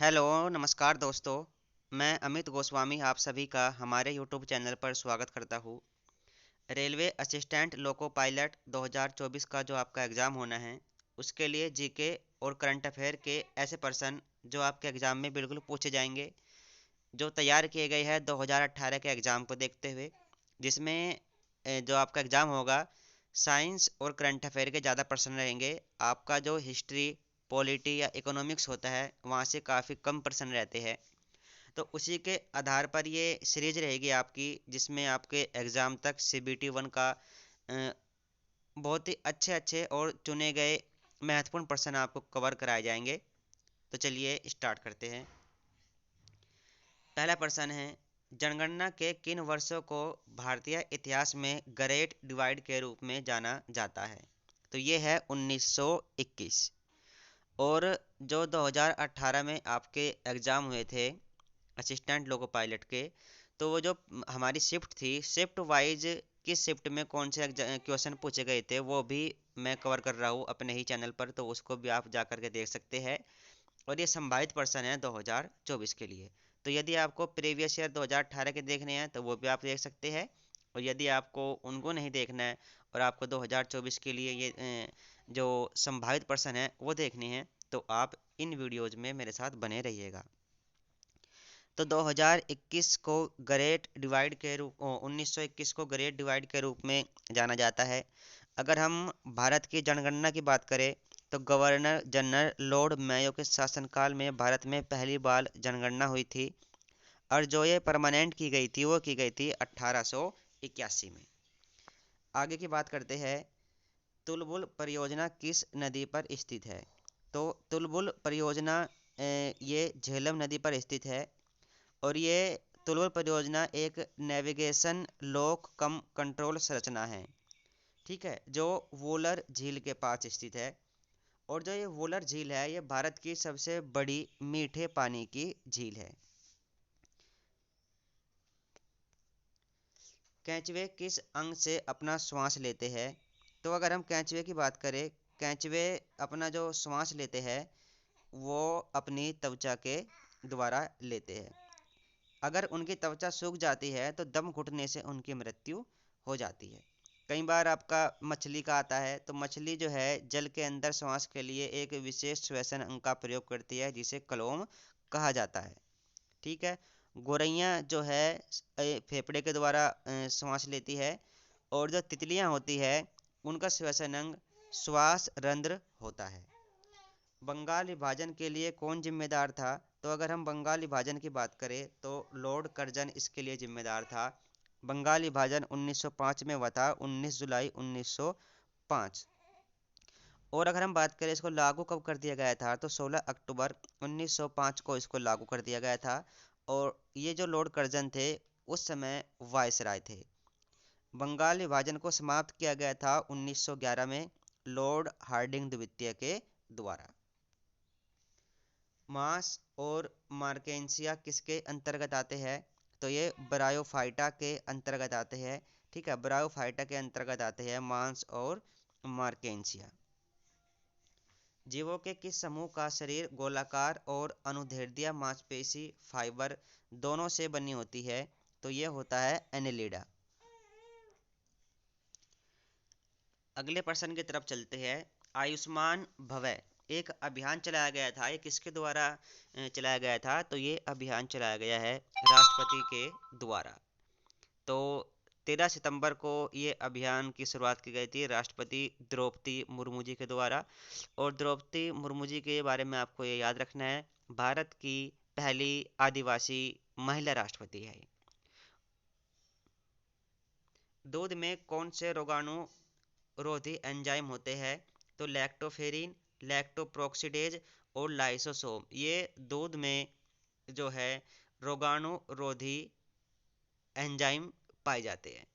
Hello, नमस्कार दोस्तों। मैं अमित गोस्वामी आप सभी का हमारे यूट्यूब चैनल पर स्वागत करता हूँ। रेलवे असिस्टेंट लोको पायलट 2024 का जो आपका एग्ज़ाम होना है, उसके लिए जीके और करंट अफेयर के ऐसे प्रश्न जो आपके एग्ज़ाम में बिल्कुल पूछे जाएंगे, जो तैयार किए गए हैं 2018 के एग्ज़ाम को देखते हुए, जिसमें जो आपका एग्ज़ाम होगा, साइंस और करंट अफेयर के ज़्यादा प्रश्न रहेंगे। आपका जो हिस्ट्री, पॉलिटी या इकोनॉमिक्स होता है, वहाँ से काफ़ी कम प्रश्न रहते हैं। तो उसी के आधार पर ये सीरीज रहेगी आपकी, जिसमें आपके एग्ज़ाम तक सीबीटी वन का अ, बहुत ही अच्छे अच्छे और चुने गए महत्वपूर्ण प्रश्न आपको कवर कराए जाएंगे। तो चलिए स्टार्ट करते हैं। पहला प्रश्न है, जनगणना के किन वर्षों को भारतीय इतिहास में ग्रेट डिवाइड के रूप में जाना जाता है? तो ये है 1921। और जो 2018 में आपके एग्ज़ाम हुए थे असिस्टेंट लोको पायलट के, तो वो जो हमारी शिफ्ट थी, शिफ्ट वाइज किस शिफ्ट में कौन से क्वेश्चन पूछे गए थे, वो भी मैं कवर कर रहा हूँ अपने ही चैनल पर, तो उसको भी आप जा कर के देख सकते हैं। और ये संभावित प्रश्न है 2024 के लिए। तो यदि आपको प्रीवियस ईयर 2018 के देखने हैं तो वो भी आप देख सकते हैं। और यदि आपको उनको नहीं देखना है और आपको 2024 के लिए ये जो संभावित प्रश्न है वो देखने हैं, तो आप इन वीडियोज़ में मेरे साथ बने रहिएगा। तो 2021 को ग्रेट डिवाइड के रूप 1921 को ग्रेट डिवाइड के रूप में जाना जाता है। अगर हम भारत की जनगणना की बात करें, तो गवर्नर जनरल लॉर्ड मेयो के शासनकाल में भारत में पहली बार जनगणना हुई थी। और जो ये परमानेंट की गई थी वो की गई थी 1881 में। आगे की बात करते हैं, तुलबुल परियोजना किस नदी पर स्थित है? तो तुलबुल परियोजना ये झेलम नदी पर स्थित है। और ये तुलबुल परियोजना एक नेविगेशन लॉक कम कंट्रोल संरचना है, ठीक है, जो वोलर झील के पास स्थित है। और जो ये वोलर झील है, ये भारत की सबसे बड़ी मीठे पानी की झील है। कैंचवे किस अंग से अपना श्वास लेते हैं? तो अगर हम कैंचवे की बात करें, कैंचवे अपना जो श्वास लेते हैं वो अपनी त्वचा के द्वारा लेते हैं। अगर उनकी त्वचा सूख जाती है तो दम घुटने से उनकी मृत्यु हो जाती है। कई बार आपका मछली का आता है, तो मछली जो है जल के अंदर श्वास के लिए एक विशेष श्वसन अंग का प्रयोग करती है, जिसे क्लोम कहा जाता है, ठीक है। गोरैया जो है फेफड़े के द्वारा श्वास लेती है। और जो तितलियां होती है, उनका श्वसन अंग श्वास रंध्र होता है। बंगाल विभाजन के लिए कौन जिम्मेदार था? तो अगर हम बंगाल विभाजन की बात करें तो लॉर्ड कर्जन इसके लिए जिम्मेदार था। बंगाल विभाजन 1905 में हुआ था, 19 जुलाई 1905। और अगर हम बात करें इसको लागू कब कर दिया गया था, तो 16 अक्टूबर 1905 को इसको लागू कर दिया गया था। और ये जो लॉर्ड कर्जन थे, उस समय वायसराय थे। बंगाल विभाजन को समाप्त किया गया था 1911 में लॉर्ड हार्डिंग द्वितीय के द्वारा। मास और मार्केंसिया किसके अंतर्गत आते हैं? तो ये ब्रायोफाइटा के अंतर्गत आते हैं, ठीक है। ब्रायोफाइटा के अंतर्गत आते हैं मांस और मार्केंसिया। जीवों के किस समूह का शरीर गोलाकार और अनुदैर्ध्य मांसपेशी फाइबर दोनों से बनी होती है? तो ये होता है एनेलिडा। अगले प्रश्न की तरफ चलते हैं। आयुष्मान भवय एक अभियान चलाया गया था, ये किसके द्वारा चलाया गया था? तो ये अभियान चलाया गया है राष्ट्रपति के द्वारा। तो 13 सितंबर को ये अभियान की शुरुआत की गई थी राष्ट्रपति द्रौपदी मुर्मू जी के द्वारा। और द्रौपदी मुर्मू जी के बारे में आपको ये याद रखना है, भारत की पहली आदिवासी महिला राष्ट्रपति है। दूध में कौन से रोगाणु रोधी एंजाइम होते हैं? तो लैक्टोफेरिन, लैक्टोप्रोक्सीडेज और लाइसोसोम, ये दूध में जो है रोगाणु रोधी एंजाइम पाए जाते हैं।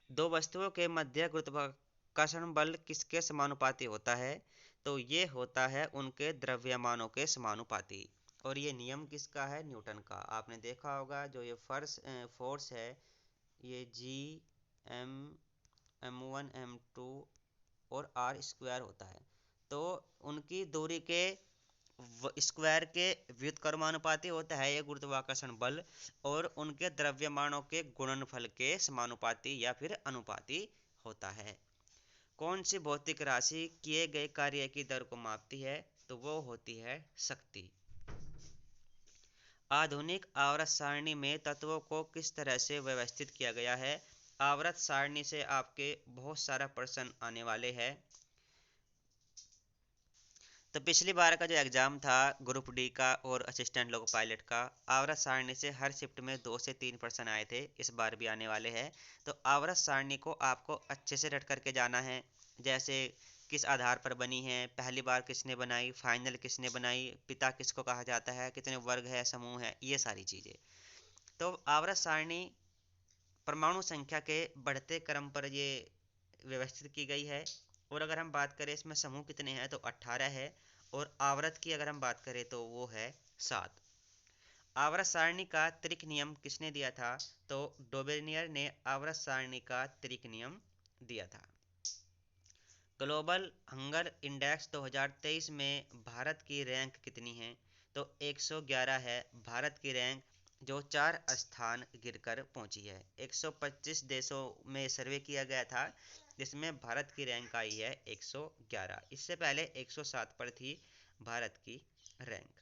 दो वस्तुओं के मध्य गुरुत्वाकर्षण बल किसके समानुपाती होता है? तो ये होता है उनके द्रव्यमानों के समानुपाती। और ये नियम किसका है? न्यूटन का। आपने देखा होगा जो ये फोर्स है, ये जी एम M1 M2 और R स्क्वायर होता है। तो उनकी दूरी के स्क्वायर के व्युत्क्रमानुपाती होता है ये गुरुत्वाकर्षण बल, और उनके द्रव्यमानों के गुणनफल के समानुपाती या फिर अनुपाती होता है। कौन सी भौतिक राशि किए गए कार्य की दर को मापती है? तो वो होती है शक्ति। आधुनिक आवर्त सारणी में तत्वों को किस तरह से व्यवस्थित किया गया है? आवर्त सारणी से आपके बहुत सारा प्रश्न आने वाले हैं। तो पिछली बार का जो एग्जाम था ग्रुप डी का और असिस्टेंट लोको पायलट का, आवर्त सारणी से हर शिफ्ट में 2 से 3 प्रश्न आए थे, इस बार भी आने वाले हैं। तो आवर्त सारणी को आपको अच्छे से रट करके जाना है, जैसे किस आधार पर बनी है, पहली बार किसने बनाई, फाइनल किसने बनाई, पिता किसको कहा जाता है, कितने वर्ग है, समूह है, ये सारी चीज़ें। तो आवर्त सारणी परमाणु संख्या के बढ़ते क्रम पर ये व्यवस्थित की गई है। और अगर हम बात करें इसमें समूह कितने हैं, तो 18 है, और आवर्त की अगर हम बात करें तो वो है 7। आवर्त सारणी का त्रिक नियम किसने दिया था? तो डोबेनियर ने आवर्त सारणी का त्रिक नियम दिया था। ग्लोबल हंगर इंडेक्स 2023 में भारत की रैंक कितनी है? तो 111 है भारत की रैंक, जो 4 स्थान गिरकर पहुंची है। 125 देशों में सर्वे किया गया था, जिसमें भारत की रैंक आई है 111। इससे पहले 107 पर थी भारत की रैंक।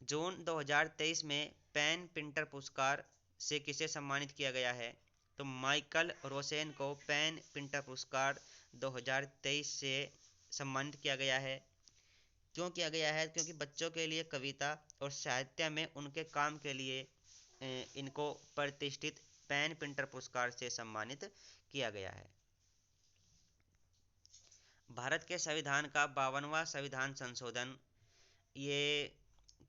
जून 2023 में पेन पिंटर पुरस्कार से किसे सम्मानित किया गया है? तो माइकल रोसेन को पेन पिंटर पुरस्कार 2023 से सम्मानित किया गया है। क्यों किया गया है? क्योंकि बच्चों के लिए कविता और साहित्य में उनके काम के लिए इनको प्रतिष्ठित पेन पिंटर पुरस्कार से सम्मानित किया गया है। भारत के संविधान का 52वां संविधान संशोधन ये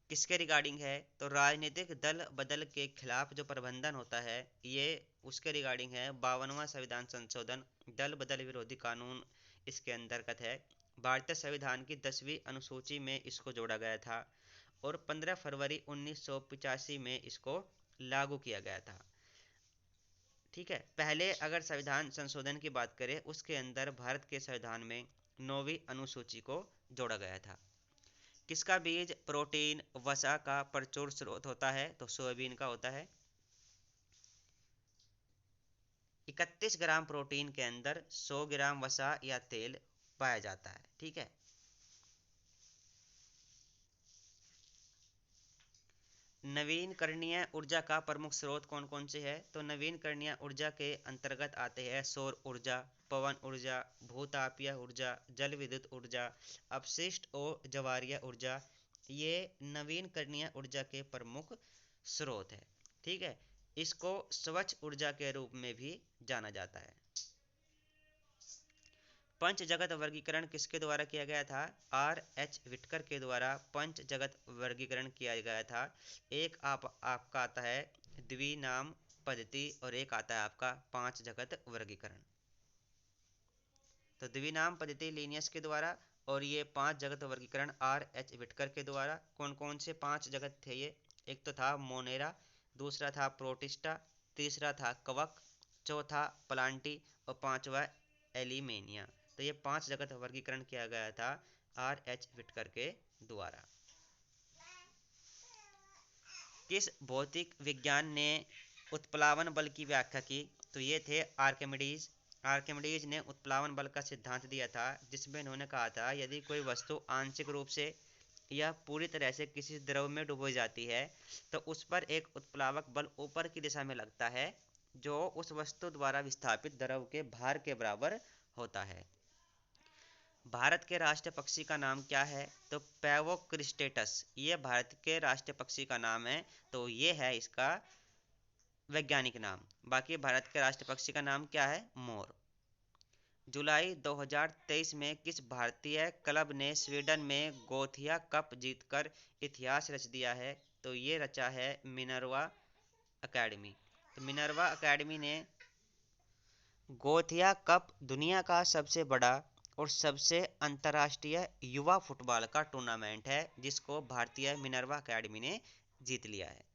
किसके रिगार्डिंग है? तो राजनीतिक दल बदल के खिलाफ जो प्रबंधन होता है, ये उसके रिगार्डिंग है। 52वां संविधान संशोधन दल बदल विरोधी कानून इसके अंतर्गत है। भारतीय संविधान की 10वीं अनुसूची में इसको जोड़ा गया था, और 15 फरवरी 1985 में इसको लागू किया गया था। ठीक है, पहले अगर संविधान संशोधन की बात करें, उसके अंदर भारत के संविधान में 9वीं अनुसूची को जोड़ा गया था। किसका बीज प्रोटीन वसा का प्रचुर स्रोत होता है? तो सोयाबीन का होता है। 31 ग्राम प्रोटीन के अंदर 100 ग्राम वसा या तेल पाया जाता है। ठीक है, नवीनकरणीय ऊर्जा का प्रमुख स्रोत कौन कौन से है? तो नवीनकरणीय ऊर्जा के अंतर्गत आते हैं सौर ऊर्जा, पवन ऊर्जा, भूतापीय ऊर्जा, जल विद्युत ऊर्जा, अपशिष्ट और ज्वारीय ऊर्जा। ये नवीनकरणीय ऊर्जा के प्रमुख स्रोत है। ठीक है, इसको स्वच्छ ऊर्जा के रूप में भी जाना जाता है। पंच जगत वर्गीकरण किसके द्वारा किया गया था? R.H. विटकर के द्वारा पंच जगत वर्गीकरण किया गया था। एक आपका आता है द्विनाम पद्धति, और एक आता है आपका पांच जगत वर्गीकरण। तो द्विनाम पद्धति लीनियस के द्वारा, और ये पांच जगत वर्गीकरण R.H. विटकर के द्वारा। कौन कौन से पांच जगत थे ये? एक तो था मोनेरा, दूसरा था प्रोटिस्टा, तीसरा था कवक, चौथा प्लांटी, और पांचवा एलिमेनिया। तो ये पांच जगत वर्गीकरण किया गया था R.H. विटकर के द्वारा। किस भौतिक विज्ञान ने उत्प्लावन बल की व्याख्या की? तो ये थे आर्किमिडीज। आर्किमिडीज ने उत्प्लावन बल का सिद्धांत दिया था, जिसमें इन्होंने कहा था यदि कोई वस्तु आंशिक रूप से या पूरी तरह से किसी द्रव में डुबो जाती है, तो उस पर एक उत्प्लावक बल ऊपर की दिशा में लगता है, जो उस वस्तु द्वारा विस्थापित द्रव के भार के बराबर होता है। भारत के राष्ट्रीय पक्षी का नाम क्या है? तो पैवोक्रिस्टेटस, ये भारत के राष्ट्रीय पक्षी का नाम है। तो ये है इसका वैज्ञानिक नाम। बाकी भारत के राष्ट्रीय पक्षी का नाम क्या है? मोर। जुलाई 2023 में किस भारतीय क्लब ने स्वीडन में गोथिया कप जीतकर इतिहास रच दिया है? तो ये रचा है मिनर्वा अकेडमी। तो मिनर्वा अकेडमी ने गोथिया कप दुनिया का सबसे बड़ा और सबसे अंतर्राष्ट्रीय युवा फुटबॉल का टूर्नामेंट है, जिसको भारतीय मिनर्वा अकेडमी ने जीत लिया है।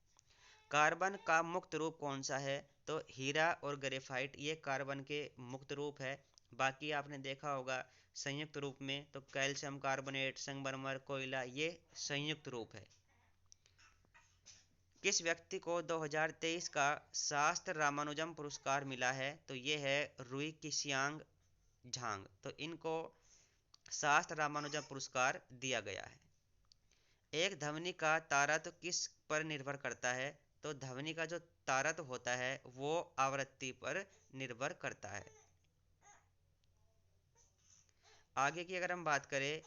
कार्बन का मुक्त रूप कौन सा है? तो हीरा और ग्रेफाइट, ये कार्बन के मुक्त रूप है। बाकी आपने देखा होगा संयुक्त रूप में, तो कैल्शियम कार्बोनेट, संगमरमर, कोयला, ये संयुक्त रूप है। किस व्यक्ति को 2023 का शास्त्र रामानुजम पुरस्कार मिला है? तो ये है रुई किसियांग झांग। तो इनको शास्त्र रामानुजम पुरस्कार दिया गया है। एक ध्वनि का तारत्व किस पर निर्भर करता है? तो ध्वनि का जो तारत्व होता है वो आवृत्ति पर निर्भर करता है। आगे की अगर हम बात करें,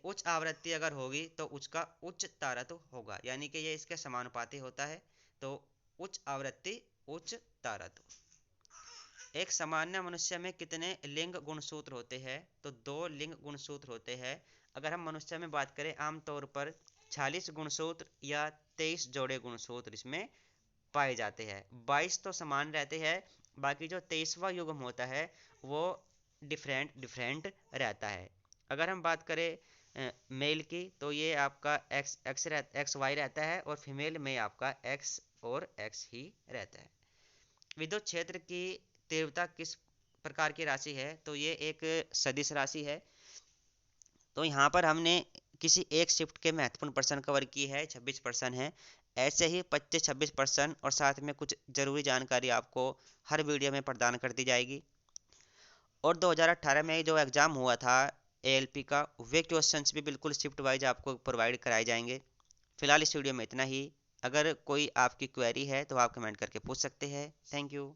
उच्च आवृत्ति अगर होगी तो उसका उच्च तारत्व होगा, यानी कि ये इसके समानुपाती होता है। तो उच्च आवृत्ति उच्च तारत्व। एक सामान्य मनुष्य में कितने लिंग गुणसूत्र होते हैं? तो 2 लिंग गुणसूत्र होते हैं। अगर हम मनुष्य में बात करें, आमतौर पर 46 गुणसूत्र या 23 जोड़े गुणसूत्र इसमें पाए जाते हैं। 22 तो समान रहते हैं, बाकी जो 23वां युग्म होता है वो डिफरेंट डिफरेंट रहता है। अगर हम बात करें मेल की, तो ये आपका एक्स वाई रहता है, और फीमेल में आपका एक्स और एक्स ही रहता है। विद्युत क्षेत्र की तीव्रता किस प्रकार की राशि है? तो ये एक सदिश राशि है। तो यहाँ पर हमने किसी एक शिफ्ट के महत्वपूर्ण प्रश्न कवर की है, 26 प्रश्न है। ऐसे ही 25-26 प्रश्न और साथ में कुछ जरूरी जानकारी आपको हर वीडियो में प्रदान कर दी जाएगी। और 2018 में जो एग्ज़ाम हुआ था एएलपी का, वे क्वेश्चंस भी बिल्कुल शिफ्ट वाइज आपको प्रोवाइड कराए जाएंगे। फिलहाल इस वीडियो में इतना ही। अगर कोई आपकी क्वेरी है तो आप कमेंट करके पूछ सकते हैं। Thank you.